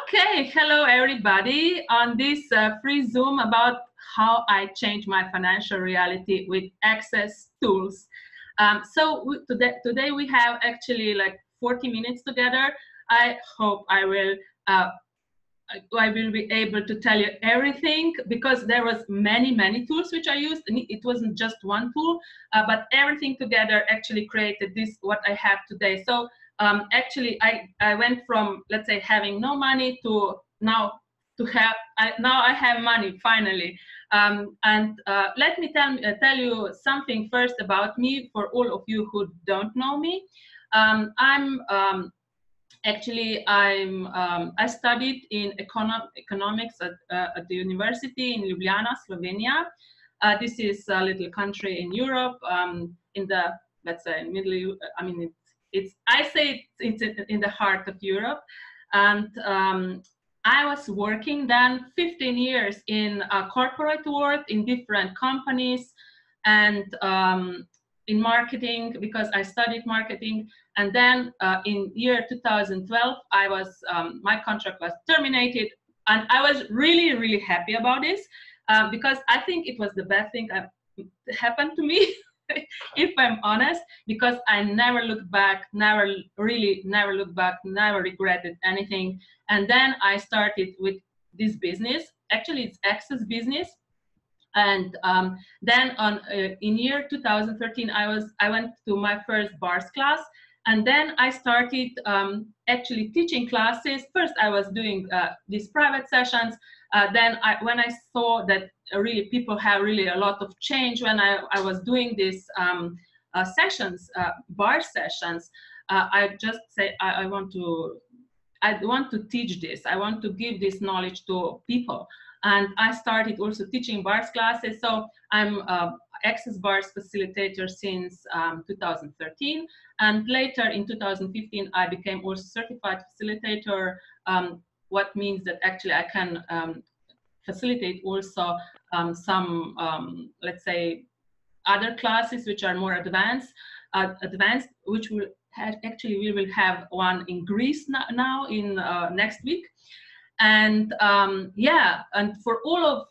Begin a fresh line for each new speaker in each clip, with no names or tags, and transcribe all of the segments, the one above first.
Okay, hello everybody on this free Zoom about how I change my financial reality with access tools. Today we have actually like 40 minutes together. I hope uh, I will be able to tell you everything because there was many tools which I used, and it wasn't just one tool, but everything together actually created this what I have today. So actually I went from, let's say, having no money to now I have money finally. Let me tell you something first about me for all of you who don't know me. I studied in economics at the university in Ljubljana, Slovenia. This is a little country in Europe, in the, let's say, middle. I mean, it's in the heart of Europe, and I was working then 15 years in corporate world in different companies, and in marketing because I studied marketing. And then in year 2012, my contract was terminated, and I was really happy about this because I think it was the best thing that happened to me, if I'm honest, because I never looked back, never looked back, never regretted anything. And then I started with this business. Actually, it's access business. And then in year 2013, I went to my first bars class, and then I started actually teaching classes. First, I was doing these private sessions. When I saw that really people have really a lot of change when I was doing these sessions, bar sessions, I just say I want to teach this. I want to give this knowledge to people. And I started also teaching bars classes. So I'm Access Bars facilitator since 2013. And later in 2015, I became also certified facilitator, what means that actually I can facilitate also some, let's say, other classes which are more advanced, which will actually we will have one in Greece now in next week. And yeah, and for all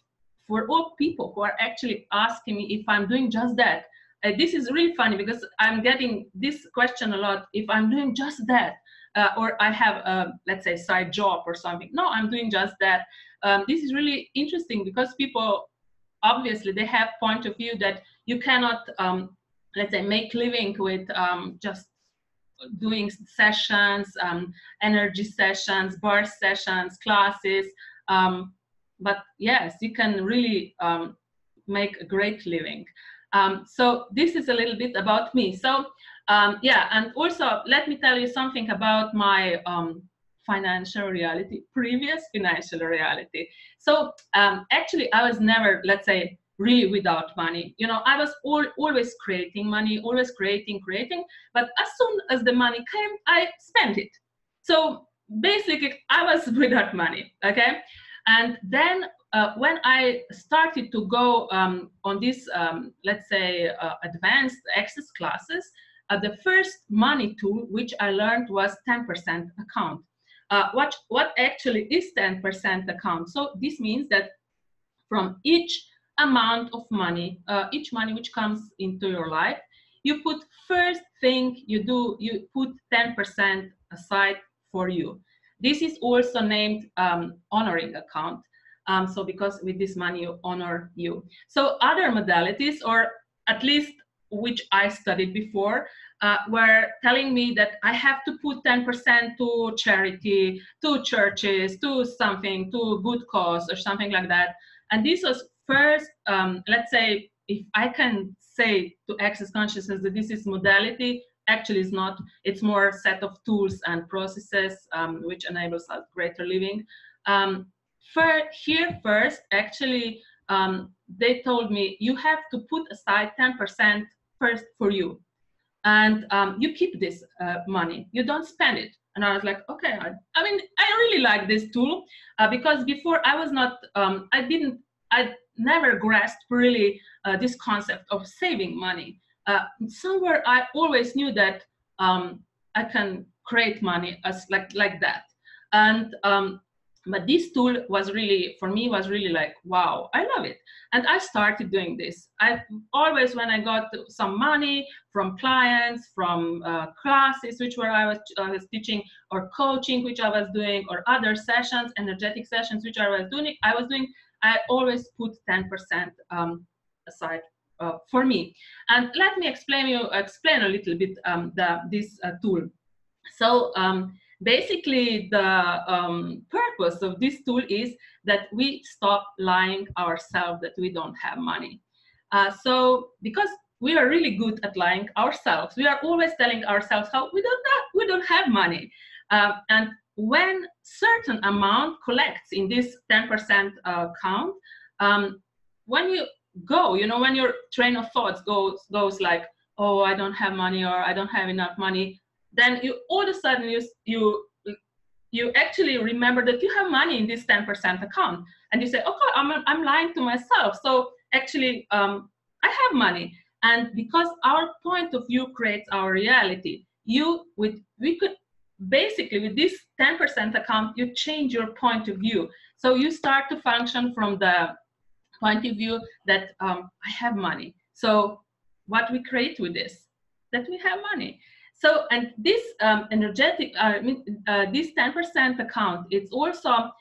people who are actually asking me if I'm doing just that, this is really funny because I'm getting this question a lot. If I'm doing just that, or I have a, let's say, side job or something. No, I'm doing just that. This is really interesting because people obviously they have point of view that you cannot, let's say, make living with just doing sessions, energy sessions, bar sessions, classes. But yes, you can really make a great living. So this is a little bit about me. So yeah, and also let me tell you something about my financial reality, previous financial reality. So actually, I was never, let's say, really without money. You know, I was always creating money, always creating. But as soon as the money came, I spent it. So basically, I was without money. Okay, and then when I started to go on this, let's say, advanced access classes, the first money tool which I learned was 10% account. What actually is 10% account? So this means that from each amount of money, each money which comes into your life, you put first thing you do, you put 10% aside for you. This is also named honoring account. So because with this money you honor you. So other modalities, or at least which I studied before, were telling me that I have to put 10% to charity, to churches, to something, to good cause or something like that. And this was first, let's say, if I can say to access consciousness that this is modality, actually it's not. It's more a set of tools and processes which enables us greater living. First, actually, they told me you have to put aside 10% first for you. And you keep this money, you don't spend it. And I was like, okay, I mean, I really like this tool because before I was not, I never grasped really this concept of saving money. Somewhere I always knew that I can create money as like that. And But this tool was really, for me, was really like, wow, I love it. And I started doing this. I always, when I got some money from clients, from classes which were I was teaching, or coaching which I was doing, or other sessions, energetic sessions which I was doing, I always put 10% aside for me. And let me explain a little bit this tool. So basically, the purpose of this tool is that we stop lying ourselves that we don't have money. So because we are really good at lying ourselves, we are always telling ourselves how we don't have money. And when certain amount collects in this 10% count, when you go, when your train of thoughts goes like, oh, I don't have money, or I don't have enough money, then you all of a sudden you actually remember that you have money in this 10% account, and you say, okay, I'm lying to myself. So actually, I have money. And because our point of view creates our reality, we could basically, with this 10% account, you change your point of view. So you start to function from the point of view that I have money. So what we create with this, that we have money. So, and this this 10% account, it's also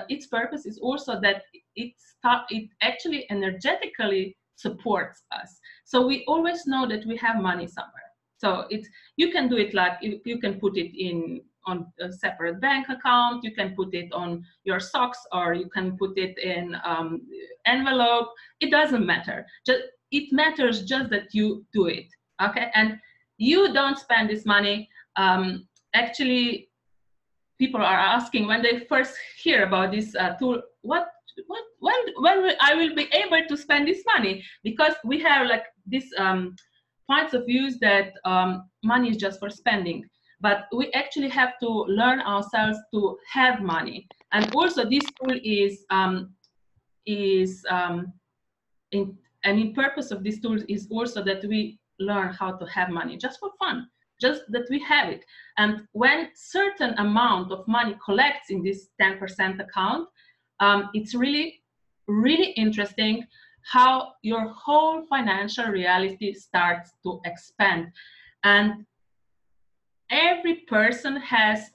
its purpose is also that it actually energetically supports us. So we always know that we have money somewhere. So you can do it like, you can put it on a separate bank account, you can put it on your socks, or you can put it in envelope. It doesn't matter. It matters just that you do it. Okay, and you don't spend this money. Actually, people are asking when they first hear about this tool, when I will be able to spend this money? Because we have like this points of views that money is just for spending, but we actually have to learn ourselves to have money. And also, this tool purpose of this tool is also that we learn how to have money just for fun, just that we have it. And when certain amount of money collects in this 10% account, it's really, really interesting how your whole financial reality starts to expand. And every person has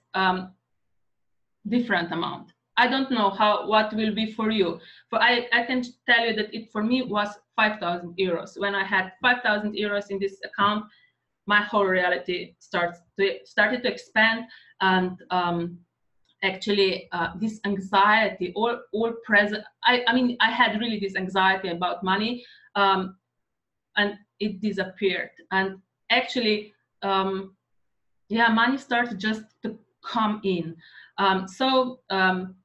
different amount. I don't know what will be for you. I can tell you that for me was 5,000 euros. When I had 5,000 euros in this account, my whole reality started to expand. And actually, this anxiety all present. I had really this anxiety about money, and it disappeared. And actually, money started just to come in.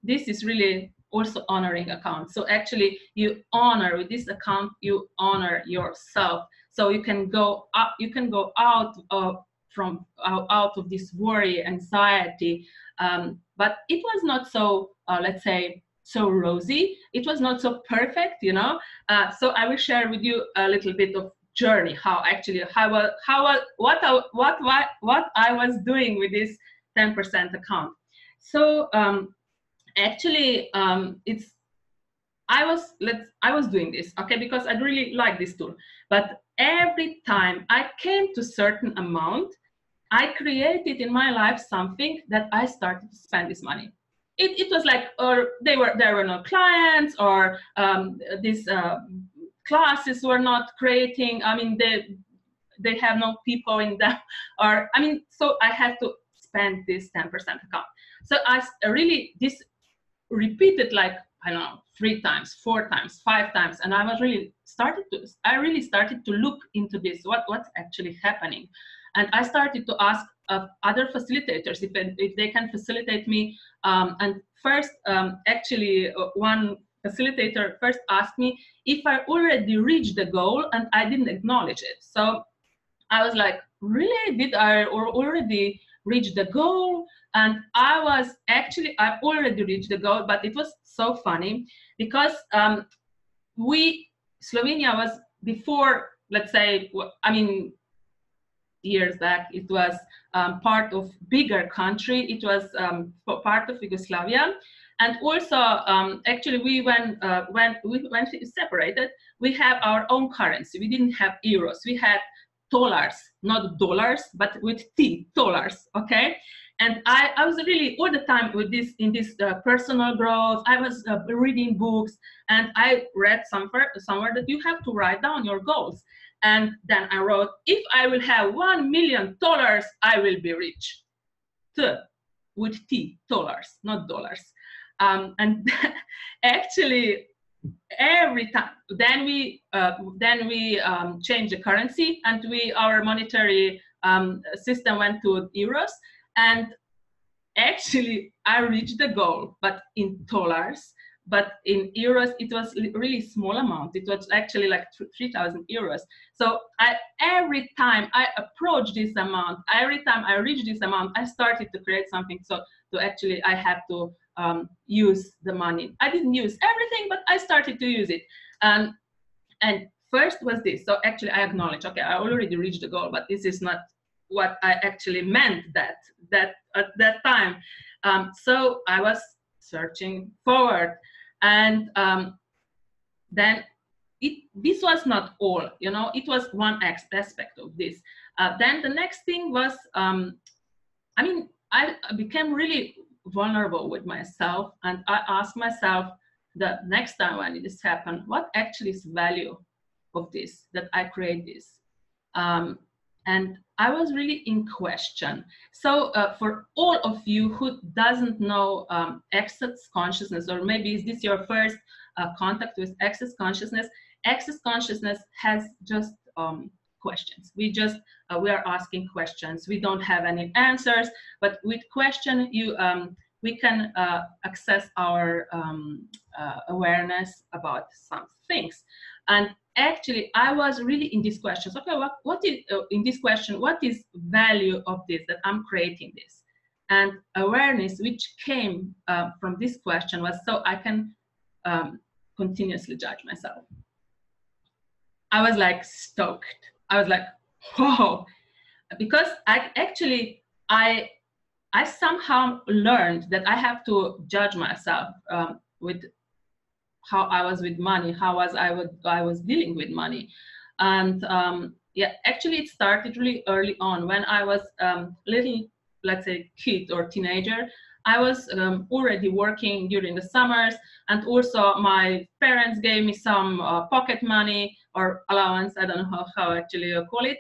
This is really also honoring account. So actually, you honor with this account, you honor yourself. So you can go up, you can go out of this worry, anxiety. But it was not so, let's say, so rosy. It was not so perfect, So I will share with you a little bit of journey, what I was doing with this 10% account. So actually, I was doing this, okay, because I really like this tool. But every time I came to certain amount, I created in my life something that I started to spend this money. It was like, or there were no clients, or these classes were not creating. They have no people in them, or so I had to spend this 10% account. So I really this repeated like, I don't know, 3 times, 4 times, 5 times, and I really started to look into this, what's actually happening. And I started to ask other facilitators if they can facilitate me. And first, actually, one facilitator first asked me if I already reached the goal, and I didn't acknowledge it. So I was like, really? Did I already reach the goal? And I already reached the goal, but it was so funny because Slovenia was before, let's say, years back, it was part of bigger country. It was part of Yugoslavia. And also, actually, when we separated, we have our own currency. We didn't have euros. We had dollars, not dollars, but with T, dollars, okay? And I was really all the time with this, in this personal growth. I was reading books, and I read somewhere that you have to write down your goals. And then I wrote, if I will have $1 million, I will be rich. With T, dollars, not dollars. And actually, every time, then we changed the currency, and our monetary system went to euros. And actually, I reached the goal, but in dollars. But in euros, it was really small amount. It was actually like 3,000 euros. So every time I approach this amount, every time I reach this amount, I started to create something. So actually, I had to use the money. I didn't use everything, but I started to use it. And first was this. So actually, I acknowledge, okay, I already reached the goal, but this is not what I actually meant that at that time. So I was searching forward. And then this was not all, you know, it was one aspect of this. Then the next thing was, I mean, I became really vulnerable with myself, and I asked myself the next time when this happened, what actually is value of this, that I create this? And I was really in question. So for all of you who doesn't know access consciousness, or maybe is this your first contact with access consciousness has just questions. We are asking questions. We don't have any answers, but with question, we can access our awareness about some things. And actually, I was really in these questions. Okay, what is in this question? What is value of this, that I'm creating this? And awareness, which came from this question, was so I can continuously judge myself. I was like stoked. I was like, whoa, because I somehow learned that I have to judge myself with how I was with money, how I was dealing with money. And yeah, actually it started really early on when I was little, let's say, kid or teenager. I was already working during the summers, and also my parents gave me some pocket money or allowance, I don't know how actually you call it.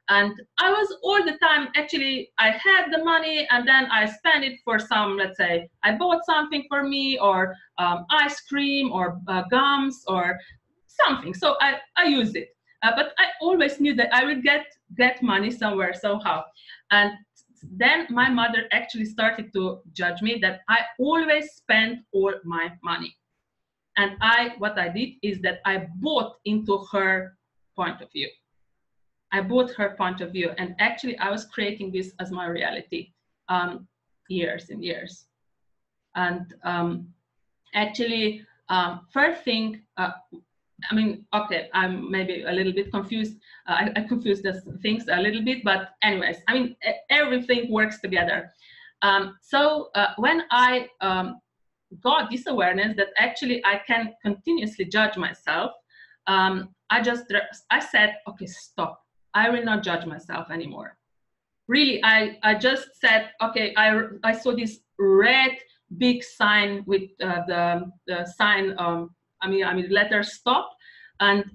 And I was all the time, actually, I had the money and then I spent it for some, let's say, I bought something for me, or ice cream or gums or something. So I use it. But I always knew that I would get money somewhere, somehow. And then my mother actually started to judge me that I always spend all my money. And what I did is that I bought into her point of view. I bought her point of view, and actually I was creating this as my reality years and years. And actually, first thing, I mean, okay, I'm maybe a little bit confused. I confused the things a little bit, but anyways, I mean, everything works together. So when I got this awareness that actually I can continuously judge myself, I said, okay, stop. I will not judge myself anymore. Really, I just said, okay, I saw this red big sign with the sign, I mean, letter stop. And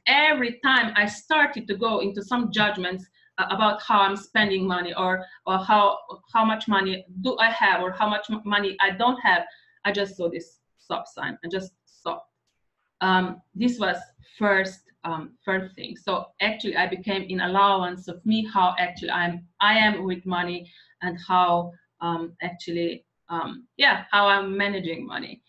every time I started to go into some judgments about how I'm spending money, or how much money do I have, or how much money I don't have, I just saw this stop sign and just stopped. This was first thing. So actually I became in allowance of me, how actually I am with money, and how actually yeah, how I'm managing money.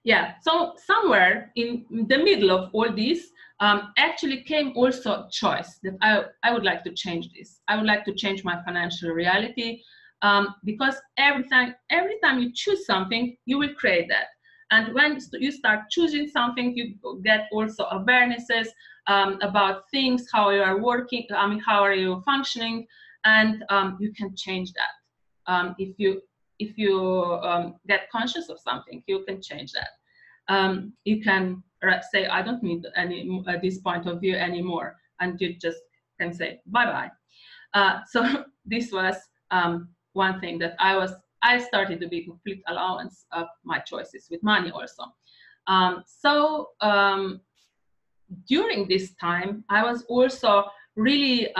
Yeah, so somewhere in the middle of all this actually came also choice, that I would like to change this. I would like to change my financial reality, because every time you choose something, you will create that. And when you start choosing something, you get also awarenesses about things, how you are working, I mean, how are you functioning, and you can change that. If you get conscious of something, you can change that. You can say, I don't need any this point of view anymore, and you just can say bye-bye. So this was one thing that I started to be complete allowance of my choices with money also. During this time, I was also really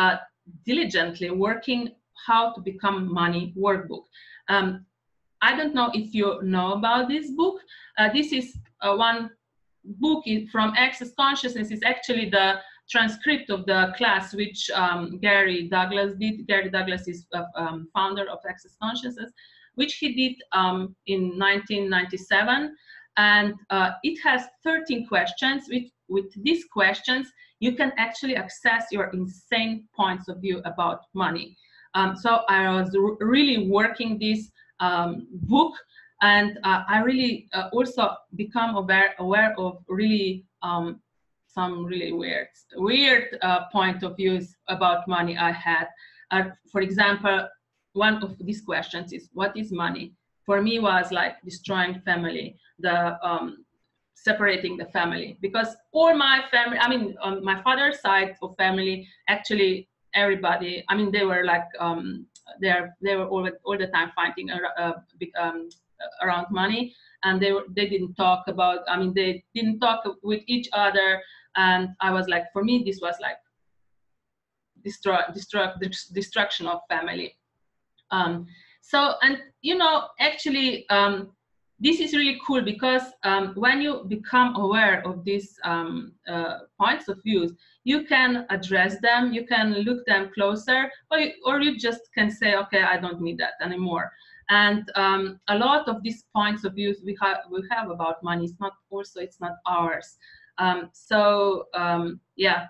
diligently working how to become money workbook. I don't know if you know about this book. This is one book from Access Consciousness. Is actually the transcript of the class which Gary Douglas did. Gary Douglas is founder of Access Consciousness, which he did in 1997. And it has 13 questions. With these questions, you can actually access your insane points of view about money. So I was really working this book, and I really also become aware of really some really weird point of views about money I had. For example, one of these questions is, what is money? For me was like destroying family, the separating the family, because all my family, I mean, on my father's side of family, actually everybody, I mean, they were like they were all the time fighting around money, and they didn't talk about, I mean, they didn't talk with each other. And I was like, for me, this was like destruction of family. So, and you know, actually, this is really cool, because when you become aware of these points of views, you can address them, you can look them closer, or you just can say, okay, I don't need that anymore. And a lot of these points of views we have about money, it's not ours. Yeah,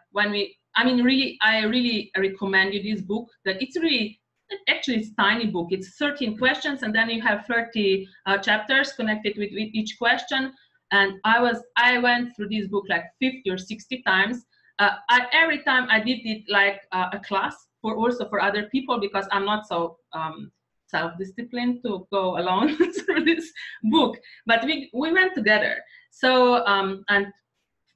I really recommend you this book. That it's really, actually it's a tiny book. It's 13 questions, and then you have 30 chapters connected with each question. And I went through this book like 50 or 60 times. Every time I did it like a class for other people, because I'm not so self-disciplined to go alone through this book. But we went together. So and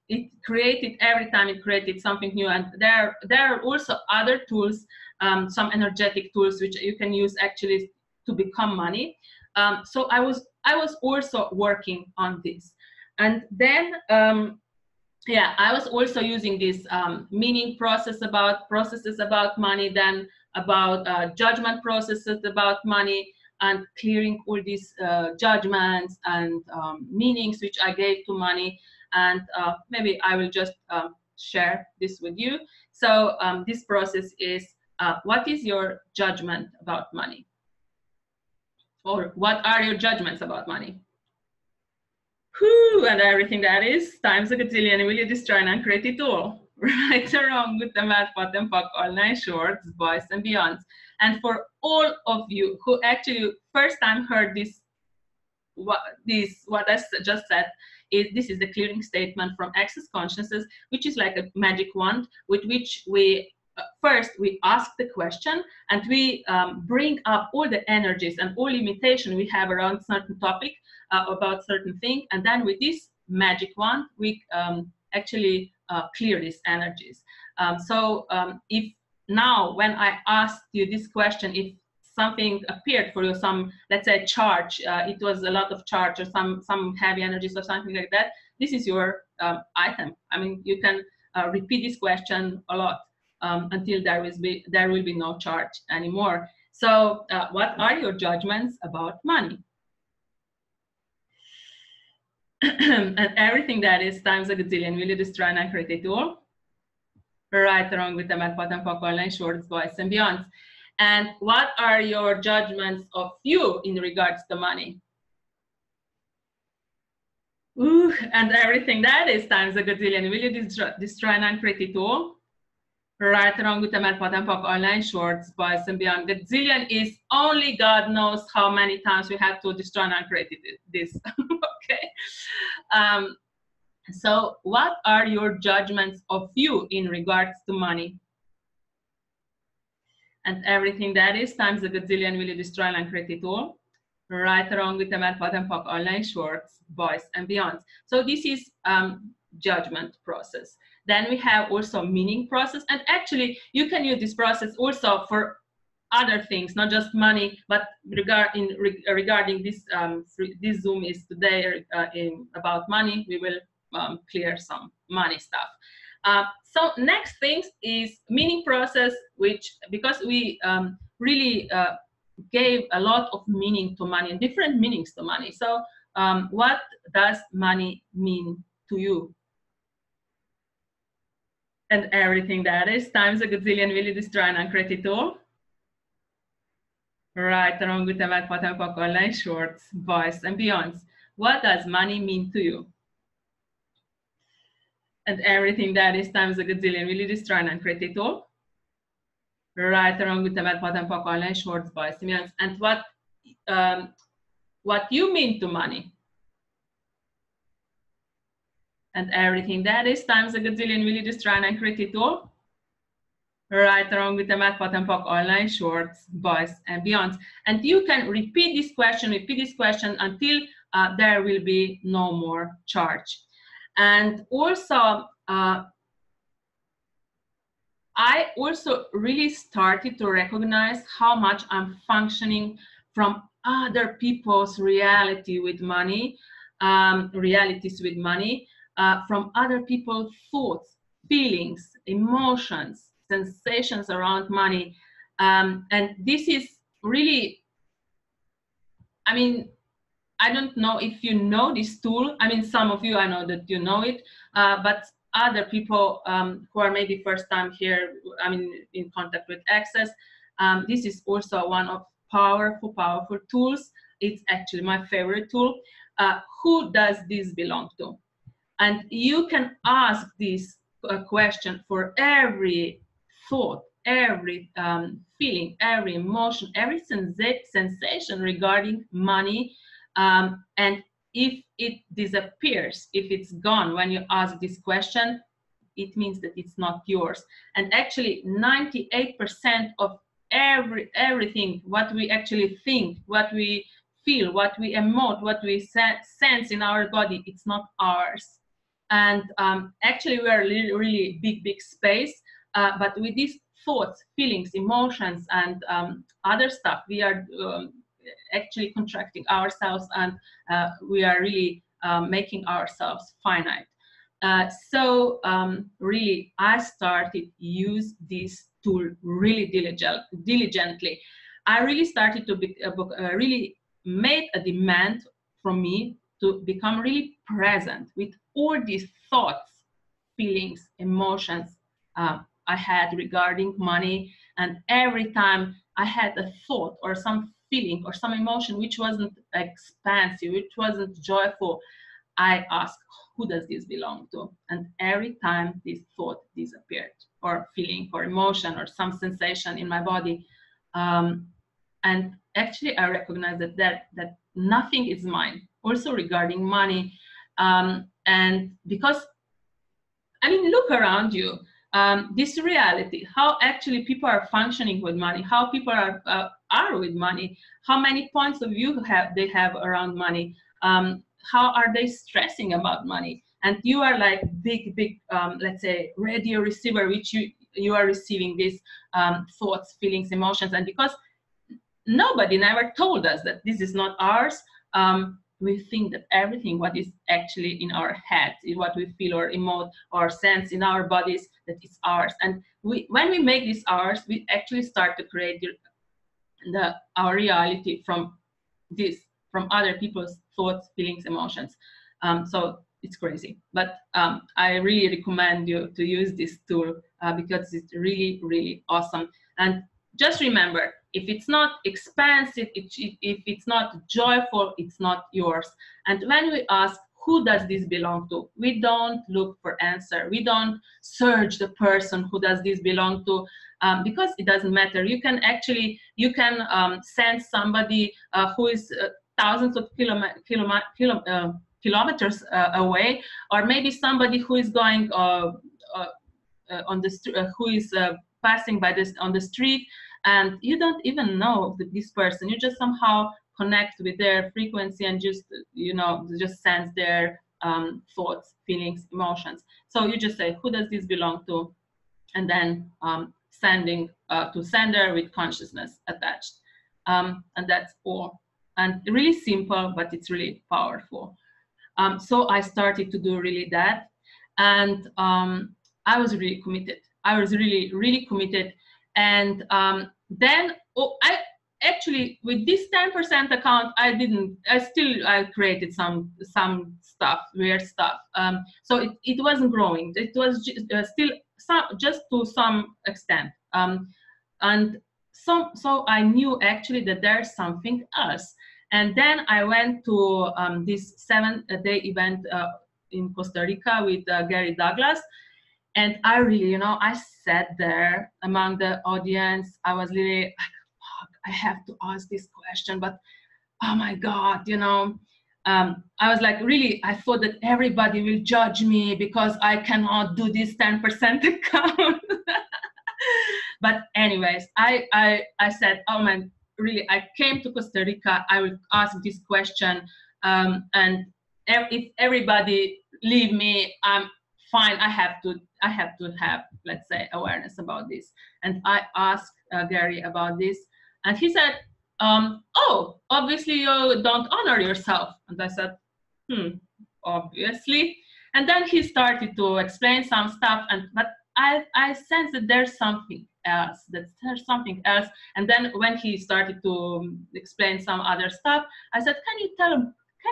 it created, every time it created something new. And there are also other tools, some energetic tools which you can use actually to become money. So I was also working on this. And then yeah, I was also using this meaning processes about money, then about judgment processes about money, and clearing all these judgments and meanings which I gave to money. And maybe I will just share this with you. So this process is, what is your judgment about money? Or what are your judgments about money? Whew, and everything that is times a gazillion, will you destroy and uncreate it all? Right or wrong, with the mad, bottom, fuck, all nine shorts, boys and beyonds. And for all of you who actually first time heard this, what I just said, this is the clearing statement from Access Consciousness, which is like a magic wand with which we first we ask the question, and we bring up all the energies and all limitation we have around certain topic, about certain thing, and then with this magic wand we actually clear these energies. If now when I asked you this question, if something appeared for you, some, let's say, charge, it was a lot of charge or some heavy energies or something like that, this is your item. I mean, you can repeat this question a lot until there will be no charge anymore. So what are your judgments about money? And everything that is times a gazillion, will you destroy and create it all? Right, wrong, with the mad, bottom, fuck, online, shorts, boys and beyonds. And what are your judgments of you in regards to money? Ooh, and everything that is times a gazillion, will you destroy and create it all? Right, wrong, with the mad, bottom, fuck, online, shorts, boys and beyond. Gazillion is only God knows how many times we have to destroy and create this. Okay. So what are your judgments of you in regards to money? And everything that is times a gazillion will you destroy and create it all. Right, wrong, with the man, bottom, pop, online, shorts, boys, and beyond. So this is judgment process. Then we have also meaning process. And actually, you can use this process also for other things, not just money, but regarding this, this Zoom is today about money. We will clear some money stuff. So next things is meaning process, which because we really gave a lot of meaning to money and different meanings to money. So what does money mean to you? And everything that is times a gazillion will you destroy and create it all. Right, wrong, with the bad, bottom, pop, online, shorts, boys, and beyonds. What does money mean to you? And everything that is times a gazillion will you destroy and create it all. Right, wrong, with the bad, bottom, pop, online, shorts, boys, and beyonds. And what you mean to money. And everything that is times a gazillion will you destroy and create it all. Right, wrong, with the math, bottom, pop, online, shorts, boys, and beyond. And you can repeat this question until there will be no more charge. And also, I also really started to recognize how much I'm functioning from other people's reality with money, realities with money, from other people's thoughts, feelings, emotions, sensations around money. And this is really, I mean, I don't know if you know this tool. I mean, some of you, I know that you know it, but other people who are maybe first time here, I mean, in contact with Access, this is also one of powerful tools. It's actually my favorite tool. Who does this belong to? And you can ask this question for every thought, every feeling, every emotion, every sensation regarding money. And if it disappears, if it's gone when you ask this question, it means that it's not yours. And actually 98% of everything, what we actually think, what we feel, what we emote, what we sense in our body, it's not ours. And actually we are really big space, but with these thoughts, feelings, emotions, and other stuff, we are actually contracting ourselves, and we are really making ourselves finite. So really, I started use this tool really diligently. I really started to really made a demand from me to become really present with all these thoughts, feelings, emotions I had regarding money. And every time I had a thought or some feeling or some emotion which wasn't expansive, which wasn't joyful, I asked, who does this belong to? And every time this thought disappeared, or feeling or emotion or some sensation in my body. And actually I recognize that nothing is mine, also regarding money. And because, I mean, look around you, this reality, how actually people are functioning with money, how people are with money, how many points of view they have around money, how are they stressing about money. And you are like big, let's say, radio receiver, which you are receiving these thoughts, feelings, emotions. And because nobody never told us that this is not ours, we think that everything what is actually in our heads, what we feel or emote or sense in our bodies, that is ours. And when we make this ours, we actually start to create our reality from other people's thoughts, feelings, emotions. So it's crazy, but I really recommend you to use this tool because it's really awesome. And just remember, if it's not expansive, if it's not joyful, it's not yours. And when we ask, who does this belong to? We don't look for answer. We don't search the person who does this belong to, because it doesn't matter. You can send somebody who is thousands of kilometers away, or maybe somebody who is going on the who is passing by this on the street, and you don't even know this person. You just somehow connect with their frequency and just, you know, just sense their thoughts, feelings, emotions. So you just say, who does this belong to? And then sending to sender with consciousness attached. And that's all. And really simple, but it's really powerful. So I started to do really that. And I was really committed. I was really, really committed. And then I actually, with this 10% account, I created some stuff, weird stuff. So it wasn't growing. It was still just to some extent. And so I knew actually that there's something else. And then I went to this 7-day event in Costa Rica with Gary Douglas. And I really, you know, I sat there among the audience. I was really like, fuck, I have to ask this question, but oh my God, you know, I was like, really, I thought that everybody will judge me because I cannot do this 10% account. But anyways, I said, oh man, really, I came to Costa Rica, I will ask this question, and if everybody leave me, I'm fine. I have to have, let's say, awareness about this. And I asked Gary about this, and he said, oh, obviously you don't honor yourself. And I said, obviously. And then he started to explain some stuff, but I sensed that there's something else, And then when he started to explain some other stuff, I said, can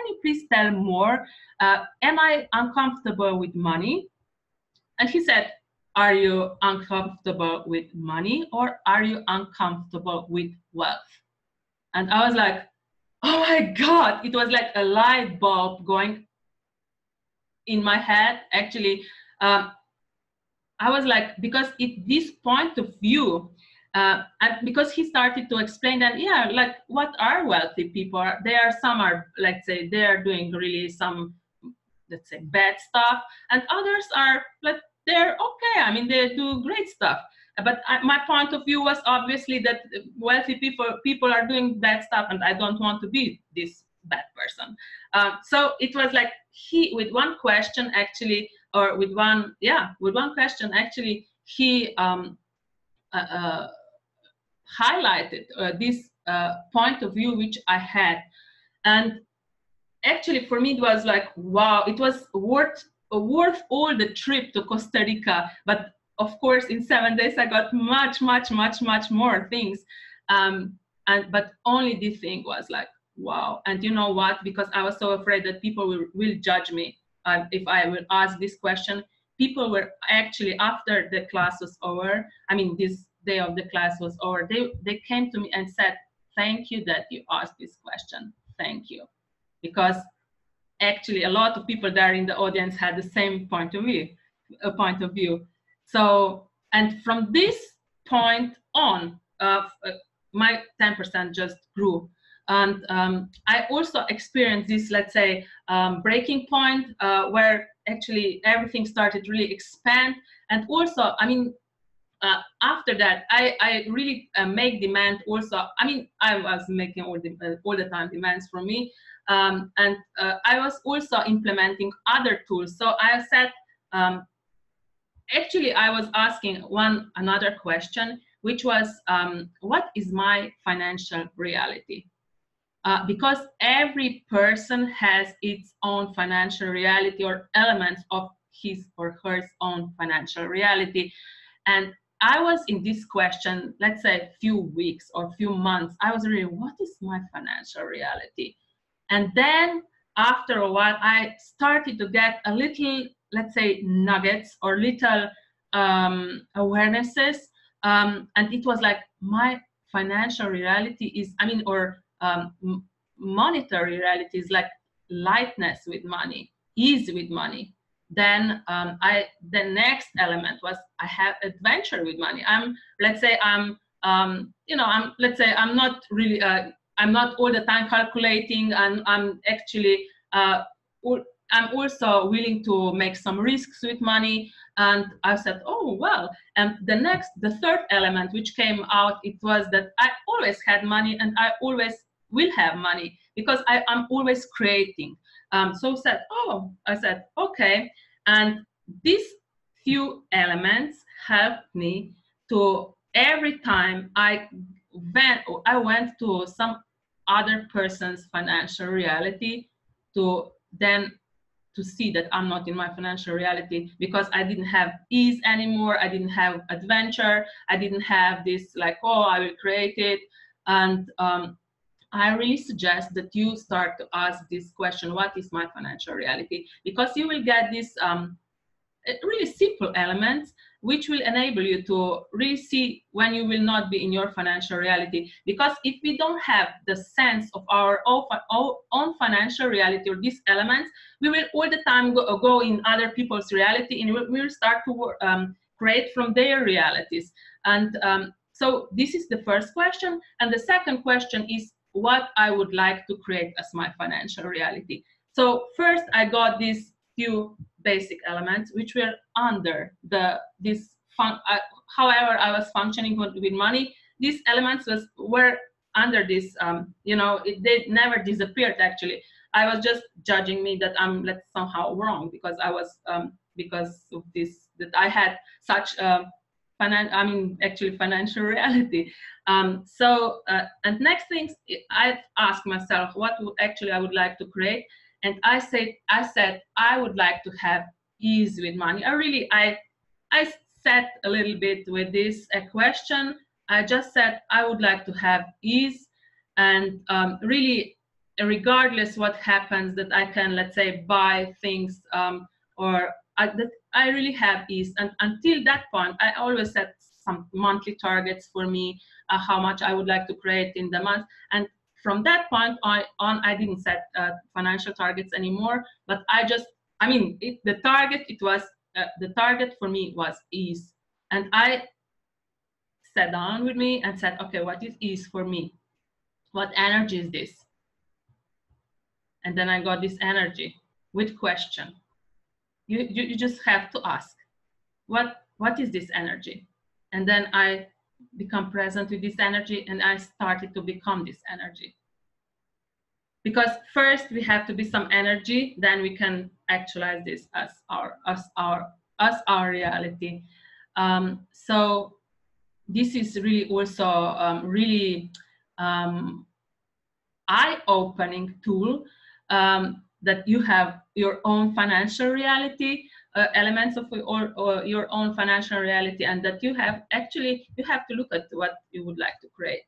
you please tell more? Am I uncomfortable with money? And he said, are you uncomfortable with money, or are you uncomfortable with wealth? And I was like, oh my God, it was like a light bulb going in my head. Actually, I was like, because this point of view, and because he started to explain that, yeah, like what are wealthy people? Some are, let's say, they're doing really some, let's say, bad stuff, and others are like, they're okay. I mean, they do great stuff. But my point of view was obviously that wealthy people are doing bad stuff, and I don't want to be this bad person. So it was like with one question actually, or with one question actually, he highlighted this point of view which I had, and actually for me it was like, wow, it was worth all the trip to Costa Rica. But of course in 7 days I got much more things, but only this thing was like, wow. And you know what, because I was so afraid that people will judge me if I will ask this question. People were actually, after the class was over, I mean this day of the class was over, they came to me and said, thank you that you asked this question, thank you. Because actually a lot of people there in the audience had the same point of view. So, and from this point on, my 10% just grew. And I also experienced this, let's say, breaking point where actually everything started to really expand. And also, I mean, after that, I really make demand also. I mean, I was making all the time demands from me. And I was also implementing other tools. So I said, actually, I was asking another question, which was, what is my financial reality? Because every person has its own financial reality, or elements of his or her own financial reality. And I was in this question, let's say a few weeks or few months. I was really, what is my financial reality? And then after a while, I started to get a little, let's say, nuggets or little awarenesses. And it was like, my financial reality is, I mean, or monetary reality is like lightness with money, ease with money. Then the next element was, I have adventure with money. Let's say I'm not really, I'm not all the time calculating, and I'm actually I'm also willing to make some risks with money. And I said, oh, well. And the third element which came out, it was that I always had money and I always will have money because I'm always creating. So I said, okay. And these few elements helped me to, every time I went to some other person's financial reality, to then to see that I'm not in my financial reality, because I didn't have ease anymore. I didn't have adventure. I didn't have this like, oh, I will create it. And I really suggest that you start to ask this question, what is my financial reality? Because you will get this really simple elements which will enable you to really see when you will not be in your financial reality. Because if we don't have the sense of our own financial reality, or these elements, we will all the time go in other people's reality, and we will start to create from their realities. And so this is the first question. And the second question is what I would like to create as my financial reality. So first I got these few basic elements which were under however I was functioning with money. These elements were under this, they never disappeared. Actually, I was just judging me that I'm somehow wrong, because I was because of this, that I had such financial reality. And next things, I asked myself what I would like to create. And I said I would like to have ease with money. I sat a little bit with this question. I just said I would like to have ease, and really, regardless what happens, that I can, let's say, buy things, that I really have ease. And until that point, I always set some monthly targets for me, how much I would like to create in the month. And from that point on, I didn't set financial targets anymore, but the target for me was ease. And I sat down with me and said, okay, what is ease for me? What energy is this? And then I got this energy with question. You just have to ask, what is this energy? And then I become present with this energy, and I started to become this energy. Because first we have to be some energy, then we can actualize this as our reality. So this is really also really eye-opening tool, that you have your own financial reality, elements of your own financial reality, and that you have to look at what you would like to create,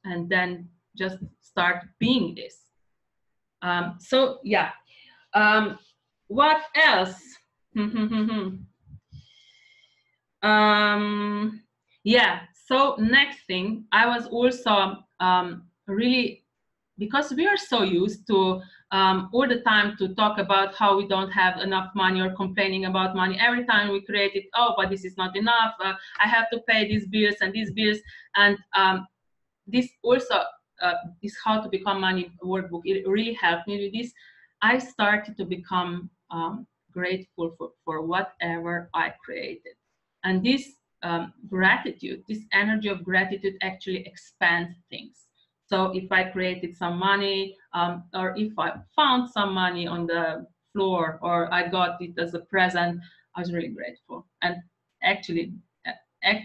and then just start being this. So yeah, what else? Yeah, so next thing, I was also really, because we are so used to all the time to talk about how we don't have enough money, or complaining about money every time we create it. Oh, but this is not enough. I have to pay these bills and these bills. And this also, this How to Become Money workbook, it really helped me with this. I started to become grateful for whatever I created. And this gratitude, this energy of gratitude actually expands things. So if I created some money, or if I found some money on the floor, or I got it as a present, I was really grateful. And actually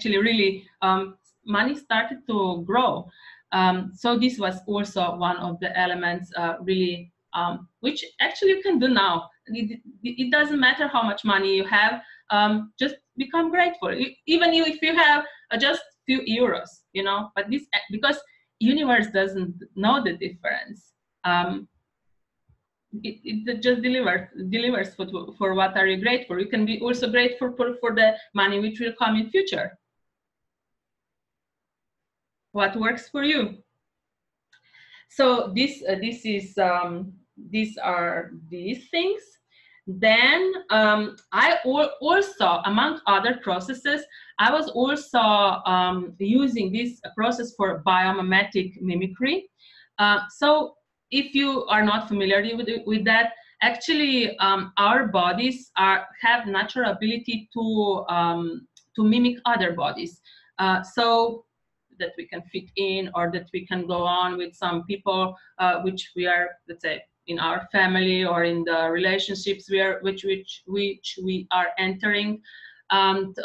really, money started to grow. So this was also one of the elements, really, which actually you can do now. It doesn't matter how much money you have, just become grateful. Even if you have just few euros, but this, because universe doesn't know the difference. It just delivers for what are you grateful. You can be also grateful for the money which will come in future. What works for you? So these are these things. Then I also, among other processes, I was also using this process for biomimetic mimicry. So if you are not familiar with that, Actually, our bodies have natural ability to mimic other bodies, so that we can fit in, or that we can go on with some people which we are, let's say, in our family or in the relationships which we are entering. And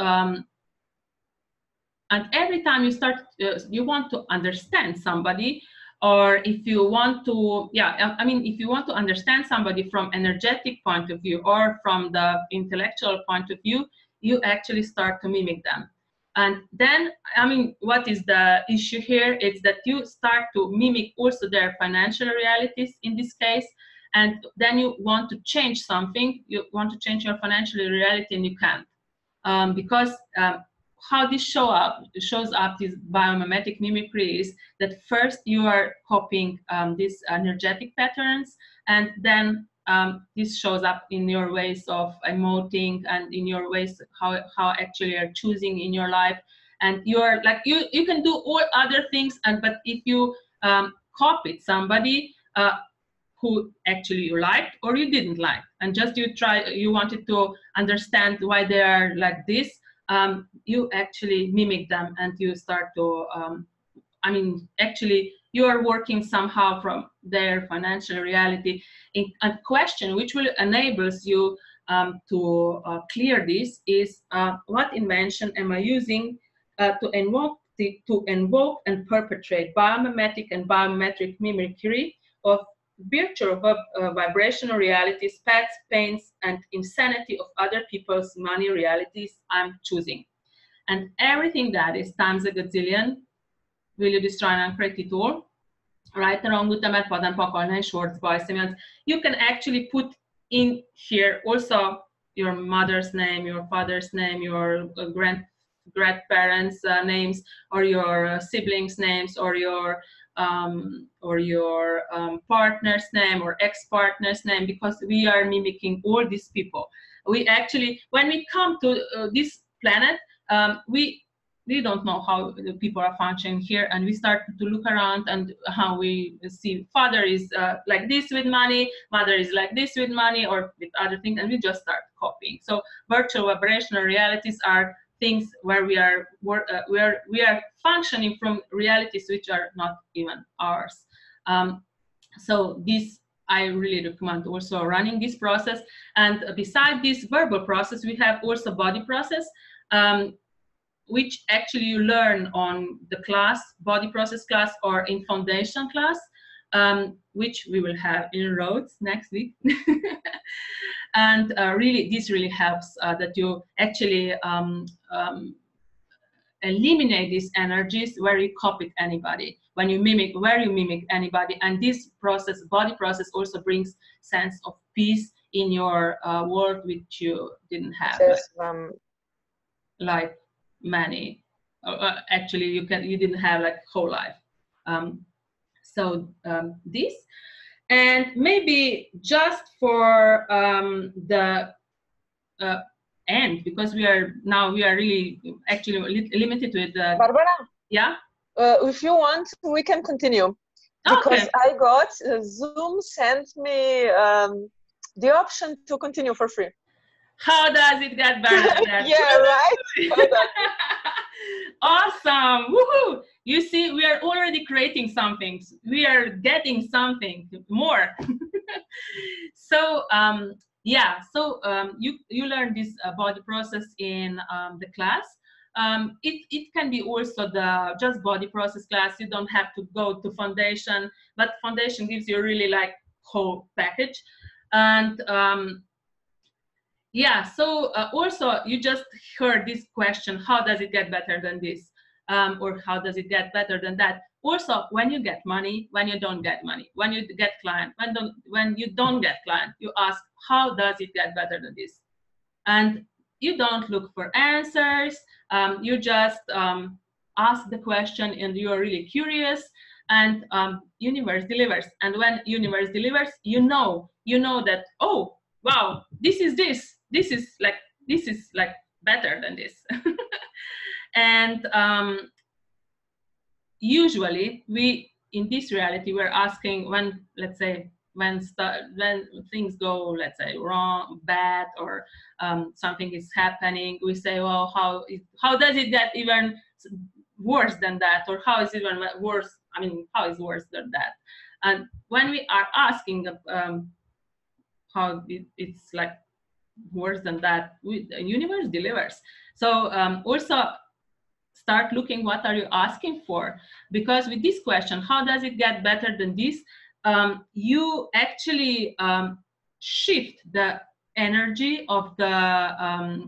every time you start, you want to understand somebody, or if you want to, I mean, if you want to understand somebody from energetic point of view or from the intellectual point of view, you actually start to mimic them. And then, I mean, what is the issue here? It's that you start to mimic also their financial realities in this case, and then you want to change something, you want to change your financial reality, and you can't. Because how this shows up this biomimetic mimicry is that first you are copying these energetic patterns, and then this shows up in your ways of emoting and in your ways how actually you're choosing in your life. And you're like, you can do all other things, but if you copied somebody who actually you liked or you didn't like, and just you wanted to understand why they are like this, you actually mimic them, and you start to I mean, actually you are working somehow from their financial reality. A question which will enables you to clear this is, what invention am I using to invoke and perpetrate biomimetic and biometric mimicry of virtual vibrational realities, pets, pains, and insanity of other people's money realities I'm choosing. And everything that is times a gazillion, will you destroy and uncreate it all? Right, wrong, utamet, padan, pakalna, shorts, bajszemjans. You can actually put in here also your mother's name, your father's name, your grandparents' names, or your siblings' names, or your partner's name or ex-partner's name, because we are mimicking all these people. We actually, when we come to this planet, we don't know how the people are functioning here, and we start to look around and how we see father is like this with money, mother is like this with money or with other things, and we just start copying. So virtual vibrational realities are things where we are functioning from realities which are not even ours. So this, I really recommend also running this process. And beside this verbal process, we have also body process, which actually you learn on the class, body process class, or in foundation class, which we will have in Rhodes next week. And really, this really helps that you actually eliminate these energies where you copied anybody, when you mimic, where you mimic anybody. And this process, body process, also brings sense of peace in your world, which you didn't have.
Yes,
like many, actually you didn't have like whole life. This, and maybe just for the end, because we are really actually limited with
Barbara,
yeah,
if you want we can continue, because
okay.
I got Zoom sent me the option to continue for free.
How does it get better than that?
Yeah, right.
Awesome. Woohoo! You see, we are already creating something. We are getting something more. So yeah, so you learn this body process in the class. It can be also the just body process class. You don't have to go to foundation, but foundation gives you really like whole package. And yeah, so also you just heard this question, how does it get better than this? Or how does it get better than that? Also, when you get money, when you don't get money, when you get client, when you don't get client, you ask, how does it get better than this? And you don't look for answers, you just ask the question, and you are really curious, and universe delivers. And when universe delivers, you know that, oh wow, this is like better than this. And usually we in this reality we're asking, when let's say when things go, let's say, wrong, bad, or something is happening, we say, well, how does it get even worse than that, or how is it even worse? I mean, how is worse than that? And when we are asking how it's like worse than that, the universe delivers. So also start looking what are you asking for, because with this question, how does it get better than this, you actually shift the energy of the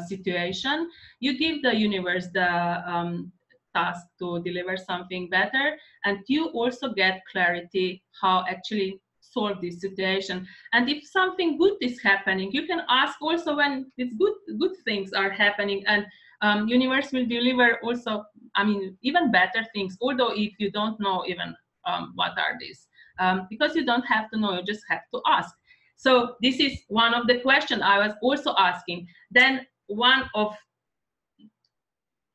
situation. You give the universe the task to deliver something better, and you also get clarity how actually solve this situation. And if something good is happening, you can ask also when it's good things are happening, and universe will deliver also, I mean, even better things, although if you don't know even what are these, because you don't have to know, you just have to ask. So this is one of the questions I was also asking. Then one of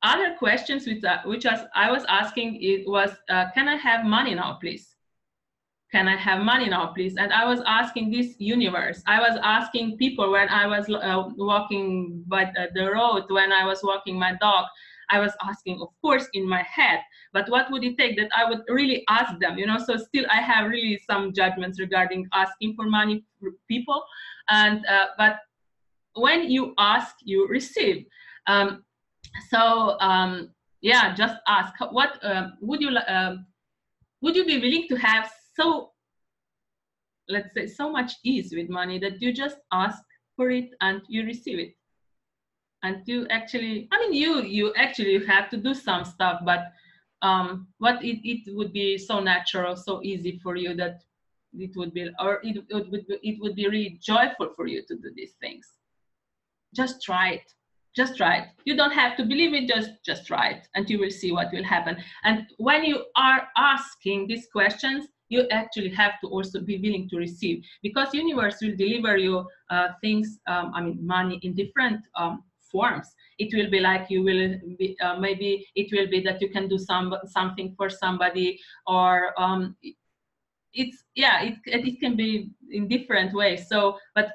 other questions which I was asking, it was, can I have money now, please? Can I have money now, please? And I was asking this universe. I was asking people when I was walking by the road, when I was walking my dog. I was asking, of course, in my head, but what would it take that I would really ask them, you know? So still I have really some judgments regarding asking for money for people. And but when you ask, you receive. Yeah, just ask. What would you be willing to have, so let's say, so much ease with money that you just ask for it and you receive it? And you actually, I mean, you actually have to do some stuff, but what it would be so natural, so easy for you that it would be, or it would be really joyful for you to do these things. Just try it. Just try it. You don't have to believe it, just try it, and you will see what will happen. And when you are asking these questions, you actually have to also be willing to receive, because universe will deliver you things, I mean, money in different forms. It will be like you will be, maybe it will be that you can do something for somebody, or it can be in different ways. So, but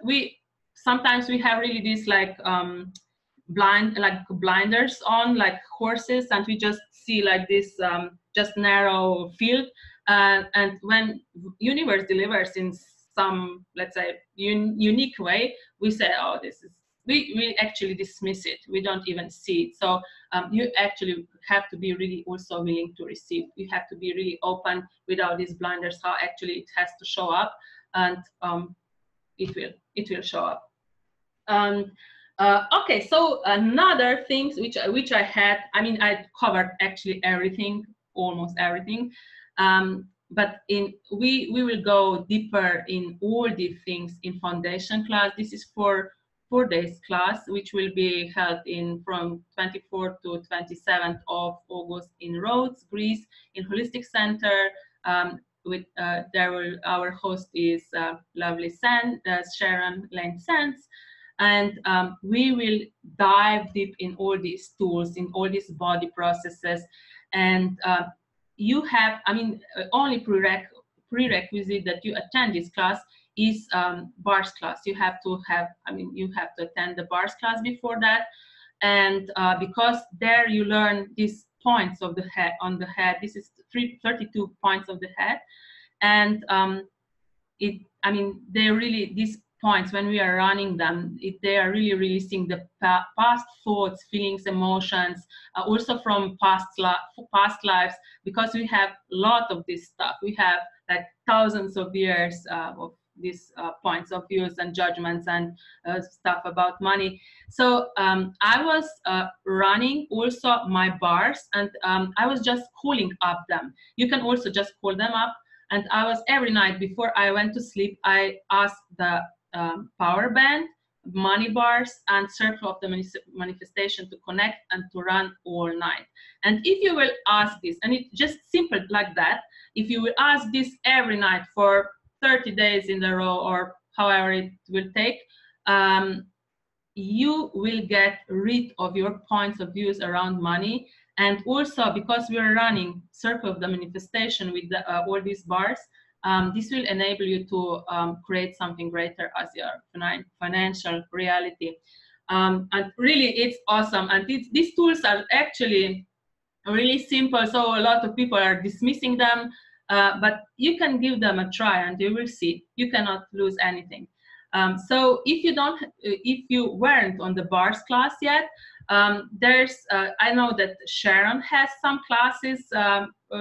sometimes we have really this like blinders on, like horses, and we just see like this just narrow field, and when universe delivers in some, let's say, unique way, we say, oh, this is, we actually dismiss it, we don't even see it. So you actually have to be really also willing to receive. You have to be really open without these blinders, how actually it has to show up, and it will show up. Okay, so another things which I had, I mean, I covered actually everything, almost everything, but we will go deeper in all these things in foundation class. This is for 4 days class, which will be held from 24th to 27th of August in Rhodes, Greece, in Holistic Center. Our host is lovely Sharon Lane Sands. And we will dive deep in all these tools, in all these body processes. And you have, I mean, only prerequisite that you attend this class is bars class. You have to have, I mean, you have to attend the bars class before that. And because there you learn these points of the head, on the head. This is 32 points of the head. And I mean, they really, these points, when we are running them, they are really releasing the past thoughts, feelings, emotions, also from past lives, because we have a lot of this stuff. We have like thousands of years of these points of views and judgments and stuff about money. So I was running also my bars, and I was just calling up them. You can also just call them up. And I was, every night before I went to sleep, I asked the power band, money bars, and circle of the manifestation to connect and to run all night. And if you will ask this, and it's just simple like that, if you will ask this every night for 30 days in a row, or however it will take, you will get rid of your points of views around money. And also, because we are running circle of the manifestation with all these bars, This will enable you to create something greater as your financial reality. And really, it's awesome. And these tools are actually really simple. So a lot of people are dismissing them, but you can give them a try and you will see. You cannot lose anything. So if you weren't on the bars class yet, I know that Sharon has some classes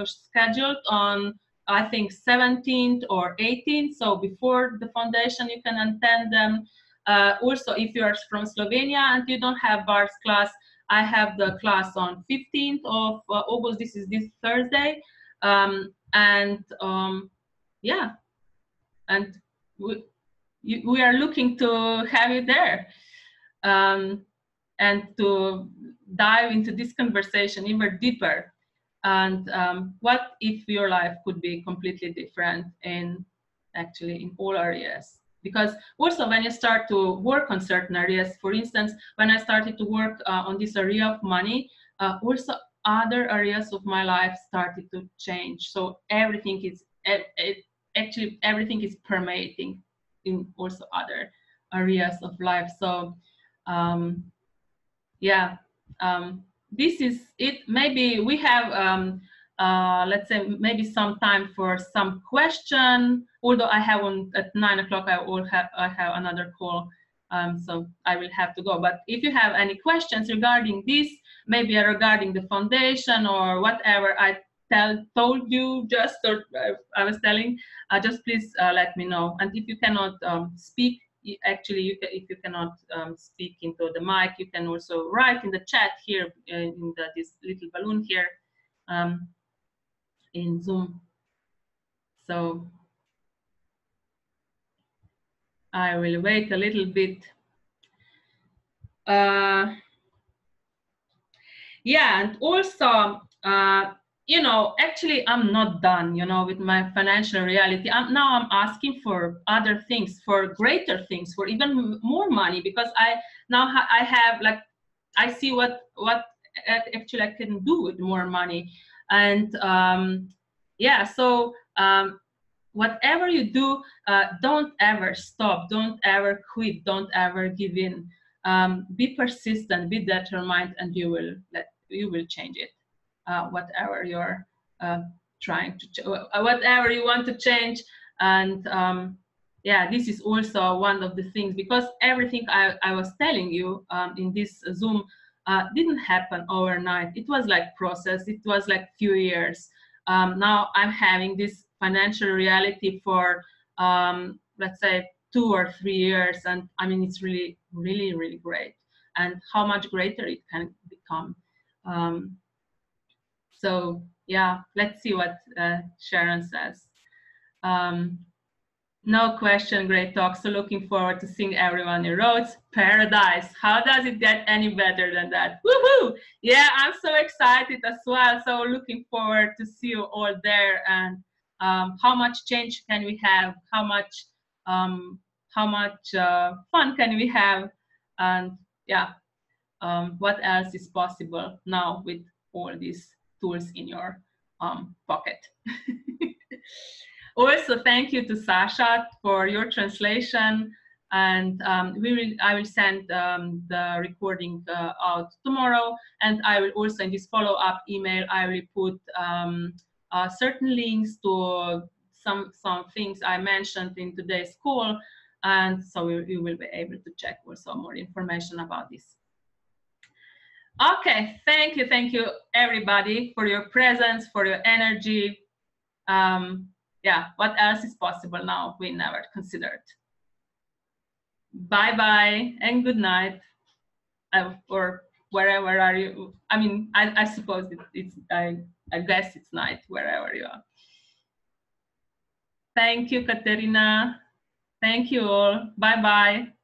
scheduled on, I think, 17th or 18th. So before the foundation, you can attend them. Also, if you are from Slovenia and you don't have bars class, I have the class on 15th of August. This is this Thursday. Yeah, and we are looking to have you there and to dive into this conversation even deeper. And what if your life could be completely different in all areas? Because also when you start to work on certain areas, for instance, when I started to work on this area of money, also other areas of my life started to change. So everything is everything is permeating in also other areas of life. So this is it. Maybe we have let's say maybe some time for some question, although I have at 9 o'clock I have another call, so I will have to go. But if you have any questions regarding this, maybe regarding the foundation or whatever I told you just, or I was telling, just please let me know. And if you cannot speak, actually, if you cannot speak into the mic, you can also write in the chat here in this little balloon here in Zoom. So I will wait a little bit. Yeah, and also, you know, actually, I'm not done, you know, with my financial reality. Now I'm asking for other things, for greater things, for even more money, because I have, like, I see what actually I can do with more money. And yeah, so whatever you do, don't ever stop, don't ever quit, don't ever give in. Be persistent, be determined, and you will change it. Whatever you're trying to, whatever you want to change. And yeah, this is also one of the things, because everything I was telling you in this Zoom didn't happen overnight. It was like process. It was like few years. Now I'm having this financial reality for let's say 2 or 3 years, and I mean, it's really, really, really great, and how much greater it can become. So yeah, let's see what Sharon says. No question, great talk. So looking forward to seeing everyone in Rhodes. Paradise. How does it get any better than that? Woohoo! Yeah, I'm so excited as well. So looking forward to see you all there. And how much change can we have? How much fun can we have? And yeah, what else is possible now with all these tools in your pocket? Also, thank you to Sasha for your translation, and I will send the recording out tomorrow, and I will also, in this follow-up email, I will put certain links to some things I mentioned in today's call, and so you will be able to check also more information about this. Okay, thank you everybody for your presence, for your energy. Yeah, what else is possible now we never considered? Bye-bye and good night, or wherever are you. I mean, I suppose I guess it's night wherever you are. Thank you, Katerina. Thank you all. Bye-bye.